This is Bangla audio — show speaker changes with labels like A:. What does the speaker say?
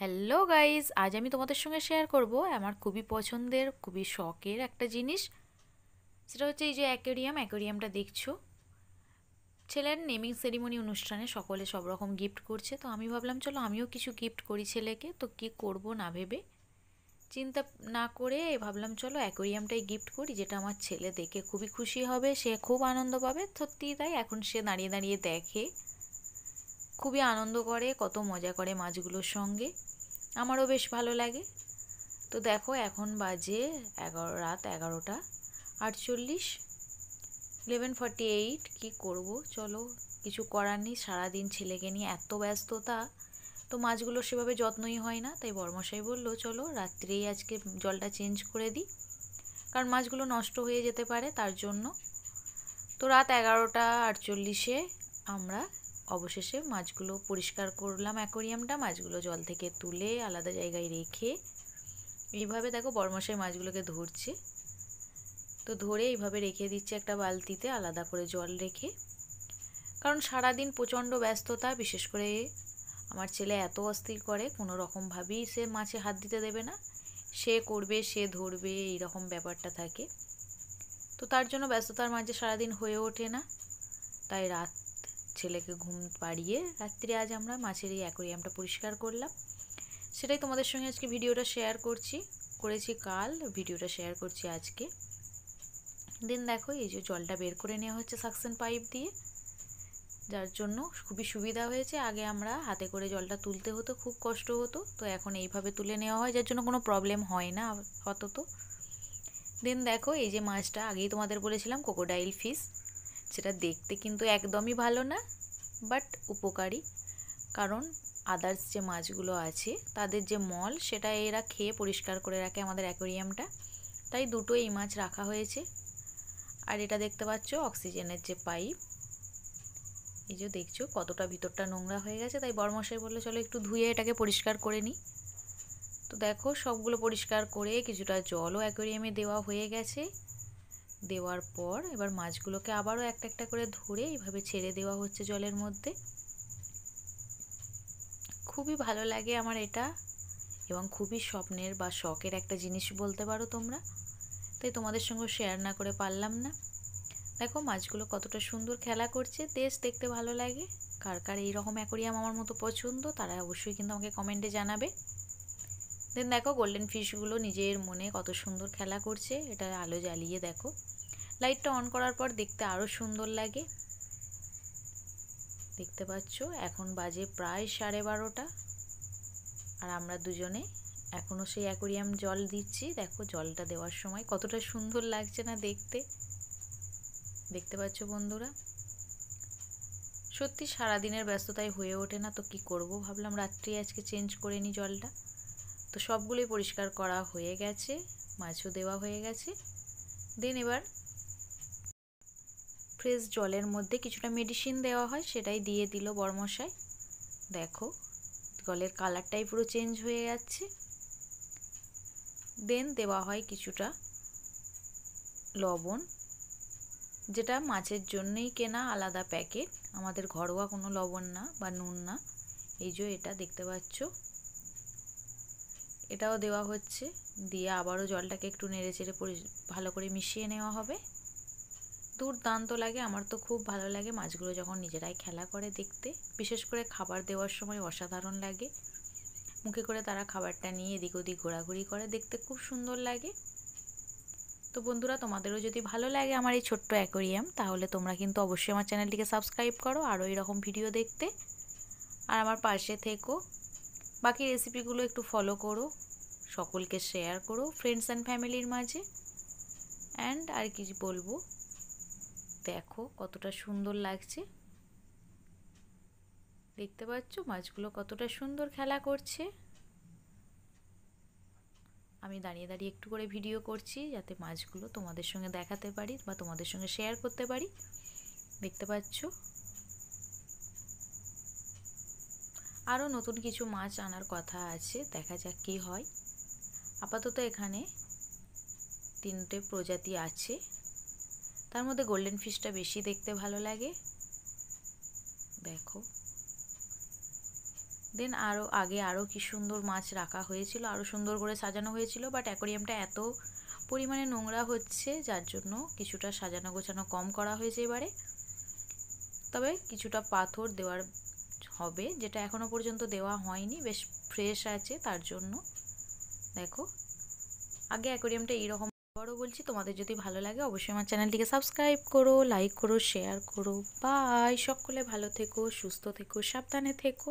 A: হ্যালো গাইস, আজ আমি তোমাদের সঙ্গে শেয়ার করব আমার খুবই পছন্দের খুবই শখের একটা জিনিস। সেটা হচ্ছে এই যে অ্যাকোরিয়ামটা দেখছো। ছেলের নেমিং সেরিমনি অনুষ্ঠানে সকলে সব রকম গিফট করছে, তো আমি ভাবলাম চলো আমিও কিছু গিফট করি ছেলেকে। তো কি করব না ভেবে চিন্তা না করে ভাবলাম চলো অ্যাকোরিয়ামটাই গিফট করি, যেটা আমার ছেলে দেখে খুবই খুশি হবে, সে খুব আনন্দ পাবে। সত্যিই তাই, এখন সে দাঁড়িয়ে দাঁড়িয়ে দেখে, খুবই আনন্দ করে, কত মজা করে মাছগুলোর সঙ্গে। আমারও বেশ ভালো লাগে। তো দেখো এখন বাজে রাত 11:48, 11:48। কী করব, চলো কিছু করার নেই, সারাদিন ছেলেকে নিয়ে এত ব্যস্ততা, তো মাছগুলোর সেভাবে যত্নই হয় না। তাই বড়মশাই বলল চলো রাত্রেই আজকে জলটা চেঞ্জ করে দিই, কারণ মাছগুলো নষ্ট হয়ে যেতে পারে তার জন্য। তো রাত 11:48 আমরা অবশেষে মাছগুলো পরিষ্কার করলাম, অ্যাকোরিয়ামটা মাছগুলো জল থেকে তুলে আলাদা জায়গায় রেখে এইভাবে দেখো বড়মশাই মাছগুলোকে ধরছে। তো ধরে এইভাবে রেখে দিচ্ছে একটা বালতিতে আলাদা করে জল রেখে, কারণ সারাদিন প্রচণ্ড ব্যস্ততা। বিশেষ করে আমার ছেলে এত অস্থির করে, কোনো রকমভাবেই সে মাছে হাত দিতে দেবে না, সে করবে সে ধরবে, এইরকম ব্যাপারটা থাকে। তো তার জন্য ব্যস্ততার মাঝে সারাদিন হয়ে ওঠে না। তাই রাত ছেলেকে ঘুম পাড়িয়ে রাত্রে আজ আমরা মাছের এই অ্যাকোরিয়ামটা পরিষ্কার করলাম। সেটাই তোমাদের সঙ্গে আজকে ভিডিওটা শেয়ার করেছি কাল, ভিডিওটা শেয়ার করছি আজকে। দেন দেখো এই যে জলটা বের করে নেওয়া হচ্ছে সাকশন পাইপ দিয়ে, যার জন্য খুবই সুবিধা হয়েছে। আগে আমরা হাতে করে জলটা তুলতে হতো, খুব কষ্ট হতো, তো এখন এইভাবে তুলে নেওয়া হয়, যার জন্য কোনো প্রবলেম হয় না আপাতত। দেন দেখো এই যে মাছটা আগেই তোমাদের বলেছিলাম ক্রোকোডাইল ফিশ, সেটা দেখতে কিন্তু একদমই ভালো না, বাট উপকারী। কারণ আদার্স যে মাছগুলো আছে তাদের যে মল, সেটা এরা খেয়ে পরিষ্কার করে রাখে আমাদের অ্যাকোরিয়ামটা, তাই দুটো এই মাছ রাখা হয়েছে। আর এটা দেখতে পাচ্ছ অক্সিজেনের যে পাইপ, এই যে দেখছো কতটা ভিতরটা নোংরা হয়ে গেছে, তাই বড়মশাই বললো চলো একটু ধুয়ে এটাকে পরিষ্কার করে নিই। তো দেখো সবগুলো পরিষ্কার করে কিছুটা জলও অ্যাকোরিয়ামে দেওয়া হয়ে গেছে। দেওয়ার পর এবার মাছগুলোকে আবারও একটা একটা করে ধরে এইভাবে ছেড়ে দেওয়া হচ্ছে জলের মধ্যে। খুবই ভালো লাগে আমার এটা, এবং খুবই স্বপ্নের বা শখের একটা জিনিস বলতে পারো তোমরা, তাই তোমাদের সঙ্গে শেয়ার না করে পারলাম না। দেখো মাছগুলো কতটা সুন্দর খেলা করছে, বেশ দেখতে ভালো লাগে। কার কার এইরকম অ্যাকোরিয়াম আমার মতো পছন্দ তারা অবশ্যই কিন্তু আমাকে কমেন্টে জানাবে। দেন দেখো গোল্ডেন ফিশগুলো নিজের মনে কত সুন্দর খেলা করছে, এটা আলো জ্বালিয়ে দেখো, লাইটটা অন করার পর দেখতে আরও সুন্দর লাগে। দেখতে পাচ্ছ এখন বাজে প্রায় 12:30, আর আমরা দুজনে এখনও সেই অ্যাকোরিয়াম জল দিচ্ছি। দেখো জলটা দেওয়ার সময় কতটা সুন্দর লাগছে না দেখতে, দেখতে পাচ্ছ বন্ধুরা। সত্যি সারাদিনের ব্যস্ততায় হয়ে ওঠে না, তো কি করব, ভাবলাম রাত্রি আজকে চেঞ্জ করে নিই জলটা। তো সবগুলোই পরিষ্কার করা হয়ে গেছে, মাছও দেওয়া হয়ে গেছে। দেন এবার ফ্রেশ জলের মধ্যে কিছুটা মেডিসিন দেওয়া হয়, সেটাই দিয়ে দিল বড়মশাই। দেখো জলের কালারটাই পুরো চেঞ্জ হয়ে যাচ্ছে। দেন দেওয়া হয় কিছুটা লবণ, যেটা মাছের জন্যই কেনা আলাদা প্যাকেট, আমাদের ঘরোয়া কোনো লবণ না বা নুন না। এই যে এটা দেখতে পাচ্ছ, এটাও দেওয়া হচ্ছে। দিয়ে আবারও জলটাকে একটু নেড়ে চেড়ে ভালো করে মিশিয়ে নেওয়া হবে। দুর্দান্ত লাগে, আমার তো খুব ভালো লাগে মাছগুলো যখন নিজেরাই খেলা করে দেখতে, বিশেষ করে খাবার দেওয়ার সময় অসাধারণ লাগে। মুখে করে তারা খাবারটা নিয়ে এদিক ওদিক ঘোরাঘুরি করে, দেখতে খুব সুন্দর লাগে। তো বন্ধুরা তোমাদেরও যদি ভালো লাগে আমার এই ছোট্ট অ্যাকোরিয়াম, তাহলে তোমরা কিন্তু অবশ্যই আমার চ্যানেলটিকে সাবস্ক্রাইব করো আরও এরকম ভিডিও দেখতে, আর আমার পাশে থেকো। বাকি রেসিপিগুলো একটু ফলো করো, সকলকে শেয়ার করো ফ্রেন্ডস অ্যান্ড ফ্যামিলির মাঝে। অ্যান্ড আর কি বলবো, দেখো কতটা সুন্দর লাগছে, দেখতে পাচ্ছ মাছগুলো কতটা সুন্দর খেলা করছে। আমি দাঁড়িয়ে দাঁড়িয়ে একটু করে ভিডিও করছি, যাতে মাছগুলো তোমাদের সঙ্গে দেখাতে পারি বা তোমাদের সঙ্গে শেয়ার করতে পারি। দেখতে পাচ্ছ আরও নতুন কিছু মাছ আনার কথা আছে, দেখা যাক কী হয়। আপাতত এখানে 3টে প্রজাতি আছে, তার মধ্যে গোল্ডেন ফিশটা বেশি দেখতে ভালো লাগে। দেখো দেন আরও কি সুন্দর মাছ রাখা হয়েছিল, আরও সুন্দর করে সাজানো হয়েছিল, বাট অ্যাকোরিয়ামটা এত পরিমাণে নোংরা হচ্ছে যার জন্য কিছুটা সাজানো গোছানো কম করা হয়েছে এবারে। তবে কিছুটা পাথর দেওয়ার হবে, যেটা এখনো পর্যন্ত দেওয়া হয়নি, বেশ ফ্রেশ আছে তার জন্য। দেখো আগে অ্যাকোরিয়ামটা এইরকম। আবারও বলছি, তোমাদের যদি ভালো লাগে অবশ্যই আমার চ্যানেলটিকে সাবস্ক্রাইব করো, লাইক করো, শেয়ার করো। বাই, সকলে ভালো থেকো, সুস্থ থেকো, সাবধানে থেকো।